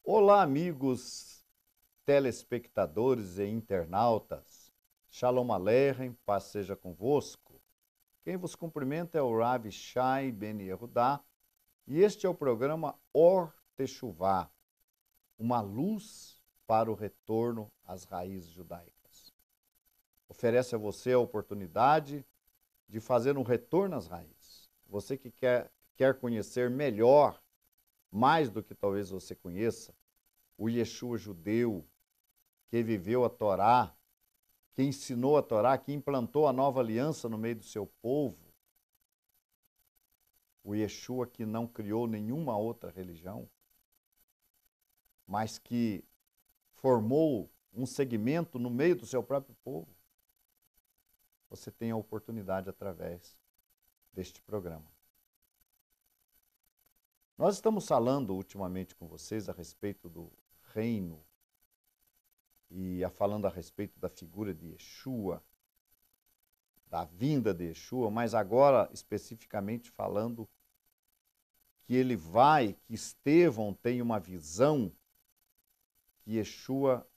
Olá, amigos telespectadores e internautas. Shalom Aleichem, paz seja convosco. Quem vos cumprimenta é o Rav Shai Ben Yehudá e este é o programa Or Teshuvá, uma luz para o retorno às raízes judaicas. Oferece a você a oportunidade de fazer um retorno às raízes. Você que quer conhecer melhor, mais do que talvez você conheça, o Yeshua judeu, que viveu a Torá, que ensinou a Torá, que implantou a nova aliança no meio do seu povo, o Yeshua que não criou nenhuma outra religião, mas que formou um segmento no meio do seu próprio povo, você tem a oportunidade através deste programa. Nós estamos falando ultimamente com vocês a respeito do reino e falando a respeito da figura de Yeshua, da vinda de Yeshua, mas agora especificamente falando que que Estevão tem uma visão que Yeshua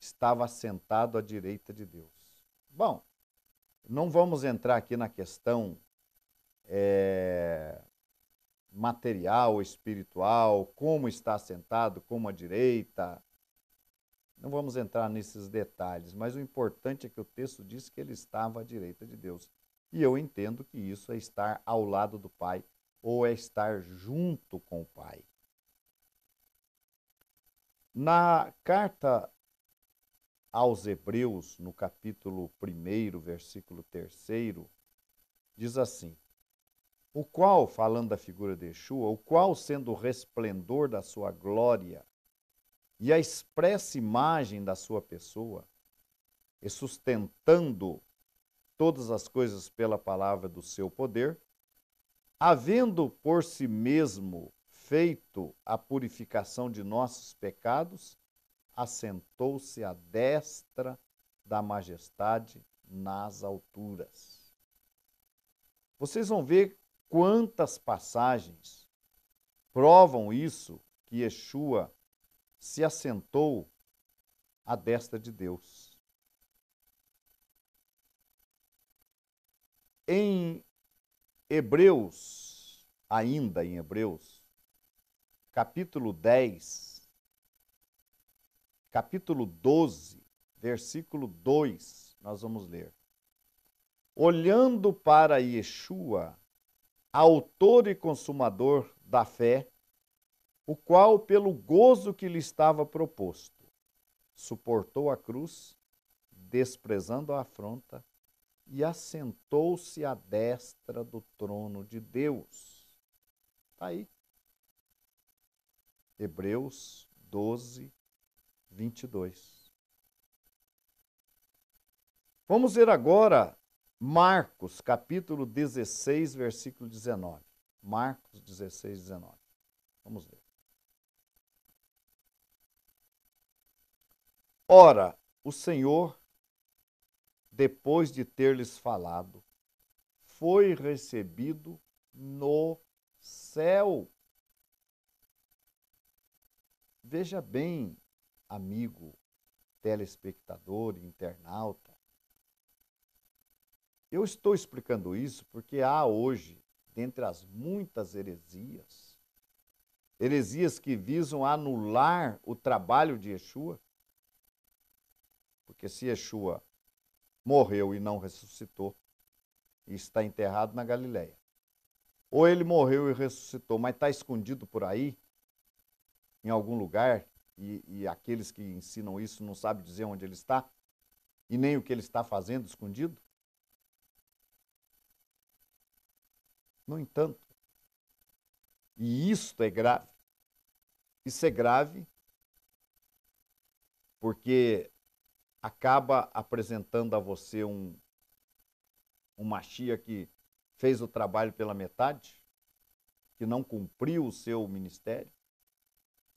estava assentado à direita de Deus. Bom, não vamos entrar aqui na questão material, espiritual, como está assentado, como à direita. Não vamos entrar nesses detalhes, mas o importante é que o texto diz que ele estava à direita de Deus. E eu entendo que isso é estar ao lado do Pai, ou é estar junto com o Pai. Na carta aos Hebreus, no capítulo 1, versículo 3, diz assim: o qual, falando da figura de Yeshua, o qual, sendo o resplendor da sua glória e a expressa imagem da sua pessoa, e sustentando todas as coisas pela palavra do seu poder, havendo por si mesmo feito a purificação de nossos pecados, assentou-se à destra da majestade nas alturas. Vocês vão ver quantas passagens provam isso, que Yeshua se assentou à destra de Deus. Em Hebreus, ainda em Hebreus, capítulo 10, capítulo 12, versículo 2, nós vamos ler. Olhando para Yeshua, autor e consumador da fé, o qual, pelo gozo que lhe estava proposto, suportou a cruz, desprezando a afronta, e assentou-se à destra do trono de Deus. Está aí. Hebreus 12, 22. Vamos ver agora Marcos, capítulo 16, versículo 19. Marcos 16, 19. Vamos ler. Ora, o Senhor, depois de ter-lhes falado, foi recebido no céu. Veja bem, amigo telespectador, internauta, eu estou explicando isso porque há hoje, dentre as muitas heresias, heresias que visam anular o trabalho de Yeshua, porque se Yeshua morreu e não ressuscitou, e está enterrado na Galileia, ou ele morreu e ressuscitou, mas está escondido por aí, em algum lugar, e aqueles que ensinam isso não sabem dizer onde ele está, e nem o que ele está fazendo escondido. No entanto, e isto é grave, isso é grave porque acaba apresentando a você um Mashiach que fez o trabalho pela metade, que não cumpriu o seu ministério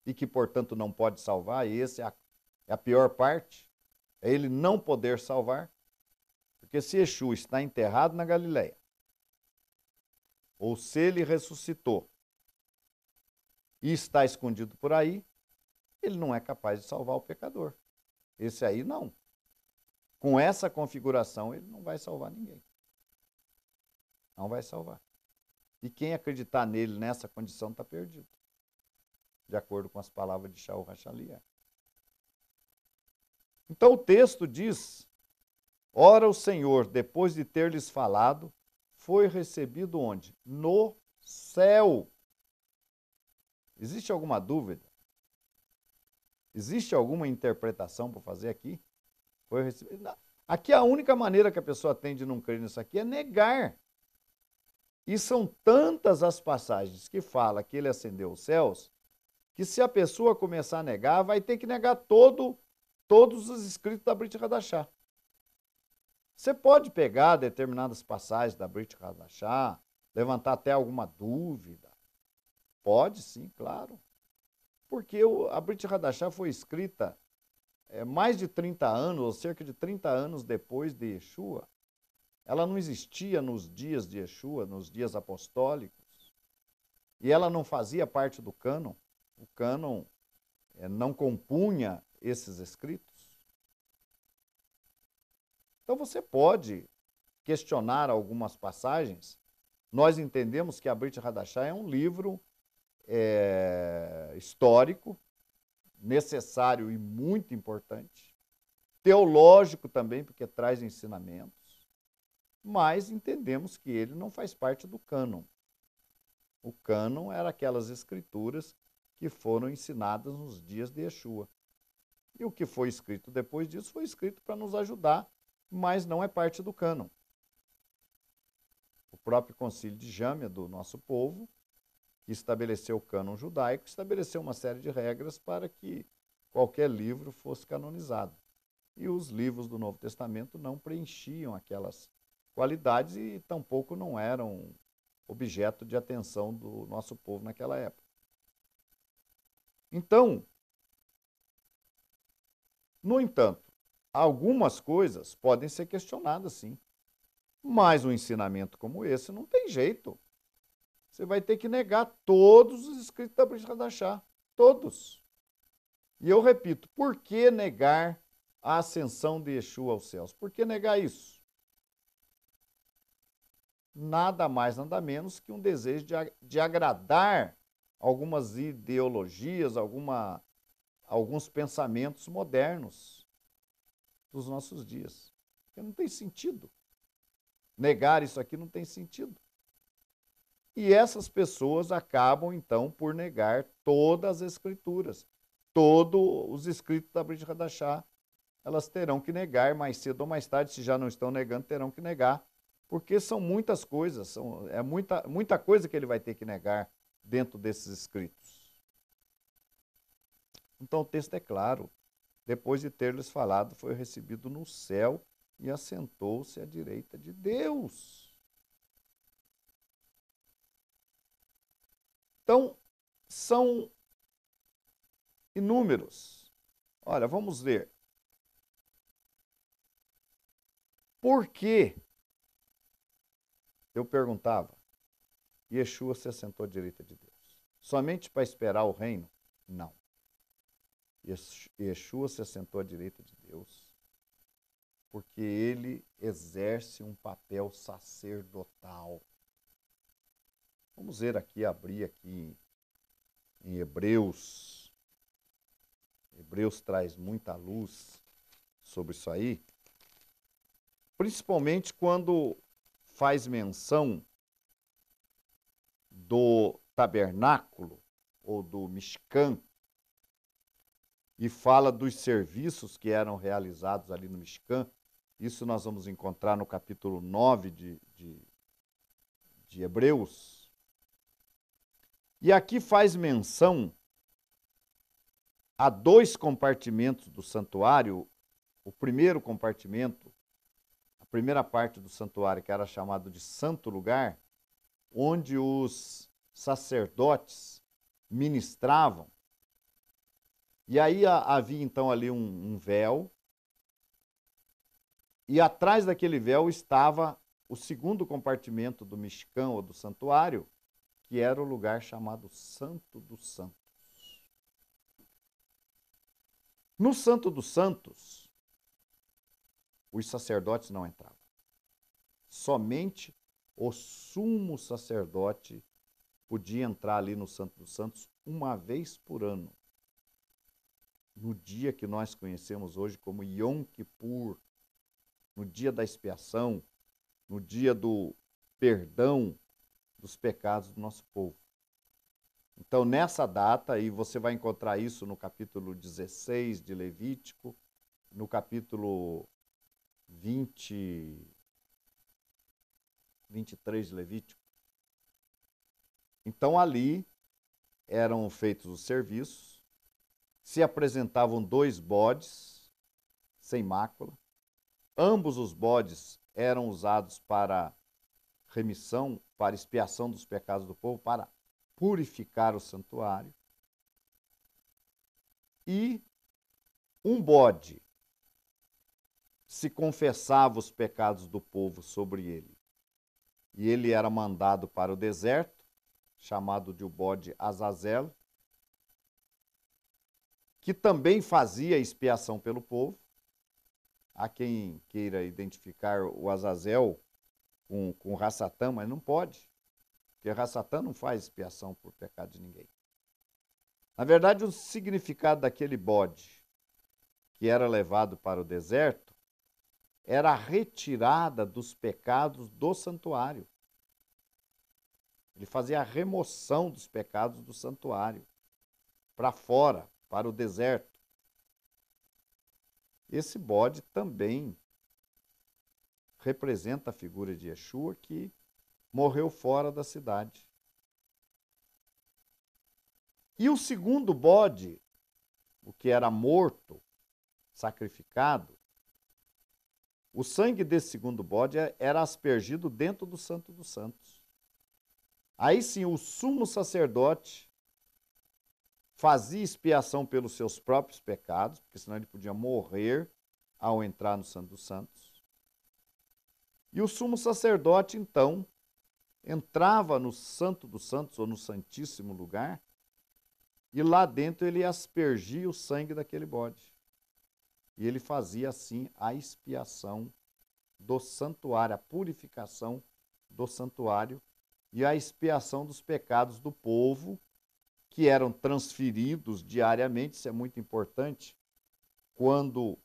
e que, portanto, não pode salvar. E essa é a pior parte, é ele não poder salvar, porque se Yeshua está enterrado na Galileia, ou se ele ressuscitou e está escondido por aí, ele não é capaz de salvar o pecador. Esse aí não. Com essa configuração, ele não vai salvar ninguém. Não vai salvar. E quem acreditar nele nessa condição está perdido. De acordo com as palavras de Shaul HaShaliach. Então o texto diz: ora o Senhor, depois de ter lhes falado, foi recebido onde? No céu. Existe alguma dúvida? Existe alguma interpretação para fazer aqui? Foi recebido. Aqui a única maneira que a pessoa tem de não crer nisso aqui é negar. E são tantas as passagens que fala que ele ascendeu os céus, que se a pessoa começar a negar, vai ter que negar todos os escritos da Brit Hadashah. Você pode pegar determinadas passagens da Brit Hadashah, levantar até alguma dúvida. Pode sim, claro. Porque a Brit Hadashah foi escrita mais de 30 anos, ou cerca de 30 anos depois de Yeshua. Ela não existia nos dias de Yeshua, nos dias apostólicos. E ela não fazia parte do cânon. O cânon não compunha esses escritos. Então você pode questionar algumas passagens. Nós entendemos que a Brit Hadashah é um livro histórico, necessário e muito importante, teológico também, porque traz ensinamentos, mas entendemos que ele não faz parte do cânon. O cânon era aquelas escrituras que foram ensinadas nos dias de Yeshua. E o que foi escrito depois disso foi escrito para nos ajudar, mas não é parte do cânon. O próprio concílio de Jâmia, do nosso povo, que estabeleceu o cânon judaico, estabeleceu uma série de regras para que qualquer livro fosse canonizado. E os livros do Novo Testamento não preenchiam aquelas qualidades e tampouco não eram objeto de atenção do nosso povo naquela época. Então, no entanto, algumas coisas podem ser questionadas, sim. Mas um ensinamento como esse não tem jeito. Você vai ter que negar todos os escritos da Brit Hadashah. Todos. E eu repito, por que negar a ascensão de Yeshua aos céus? Por que negar isso? Nada mais, nada menos que um desejo de agradar algumas ideologias, alguns pensamentos modernos dos nossos dias. Porque não tem sentido. Negar isso aqui não tem sentido. E essas pessoas acabam, então, por negar todas as escrituras. Todos os escritos da Brit Hadashah, elas terão que negar mais cedo ou mais tarde, se já não estão negando, terão que negar, porque são muitas coisas, é muita coisa que ele vai ter que negar dentro desses escritos. Então o texto é claro. Depois de ter-lhes falado, foi recebido no céu e assentou-se à direita de Deus. Então, são inúmeros. Olha, vamos ver. Por que, eu perguntava, Yeshua se assentou à direita de Deus? Somente para esperar o reino? Não. Yeshua se assentou à direita de Deus porque ele exerce um papel sacerdotal. Vamos ver aqui, abrir aqui em Hebreus. Hebreus traz muita luz sobre isso aí, principalmente quando faz menção do tabernáculo ou do Mishkan e fala dos serviços que eram realizados ali no Mishkan. Isso nós vamos encontrar no capítulo 9 de Hebreus. E aqui faz menção a dois compartimentos do santuário. O primeiro compartimento, a primeira parte do santuário, que era chamado de Santo Lugar, onde os sacerdotes ministravam. E aí havia então ali um véu, e atrás daquele véu estava o segundo compartimento do Mishkan, ou do santuário, que era o lugar chamado Santo dos Santos. No Santo dos Santos, os sacerdotes não entravam. Somente o sumo sacerdote podia entrar ali no Santo dos Santos uma vez por ano. No dia que nós conhecemos hoje como Yom Kippur, no dia da expiação, no dia do perdão dos pecados do nosso povo. Então, nessa data, e você vai encontrar isso no capítulo 16 de Levítico, no capítulo 23 de Levítico. Então, ali eram feitos os serviços, se apresentavam 2 bodes sem mácula. Ambos os bodes eram usados para remissão, para expiação dos pecados do povo, para purificar o santuário. E um bode, se confessava os pecados do povo sobre ele, e ele era mandado para o deserto, chamado de o bode Azazel, que também fazia expiação pelo povo. Há quem queira identificar o Azazel com Rassatã, mas não pode, porque Rassatã não faz expiação por pecado de ninguém. Na verdade, o significado daquele bode que era levado para o deserto era a retirada dos pecados do santuário. Ele fazia a remoção dos pecados do santuário para fora, para o deserto. Esse bode também representa a figura de Yeshua, que morreu fora da cidade. E o segundo bode, o que era morto, sacrificado, o sangue desse segundo bode era aspergido dentro do Santo dos Santos. Aí sim, o sumo sacerdote fazia expiação pelos seus próprios pecados, porque senão ele podia morrer ao entrar no Santo dos Santos. E o sumo sacerdote, então, entrava no Santo dos Santos, ou no Santíssimo Lugar, e lá dentro ele aspergia o sangue daquele bode. E ele fazia, assim, a expiação do santuário, a purificação do santuário e a expiação dos pecados do povo, que eram transferidos diariamente. Isso é muito importante, quando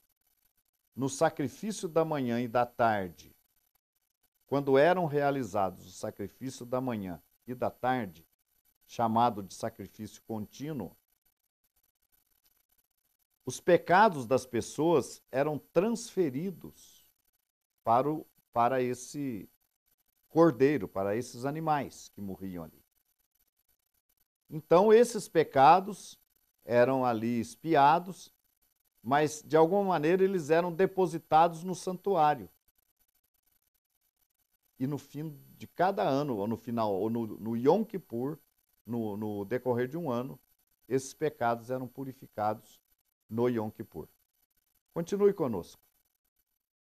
no sacrifício da manhã e da tarde, quando eram realizados o sacrifício da manhã e da tarde, chamado de sacrifício contínuo, os pecados das pessoas eram transferidos para esse cordeiro, para esses animais que morriam ali. Então, esses pecados eram ali expiados, mas, de alguma maneira, eles eram depositados no santuário. E no fim de cada ano, ou no final, ou no Yom Kippur, no decorrer de um ano, esses pecados eram purificados no Yom Kippur. Continue conosco.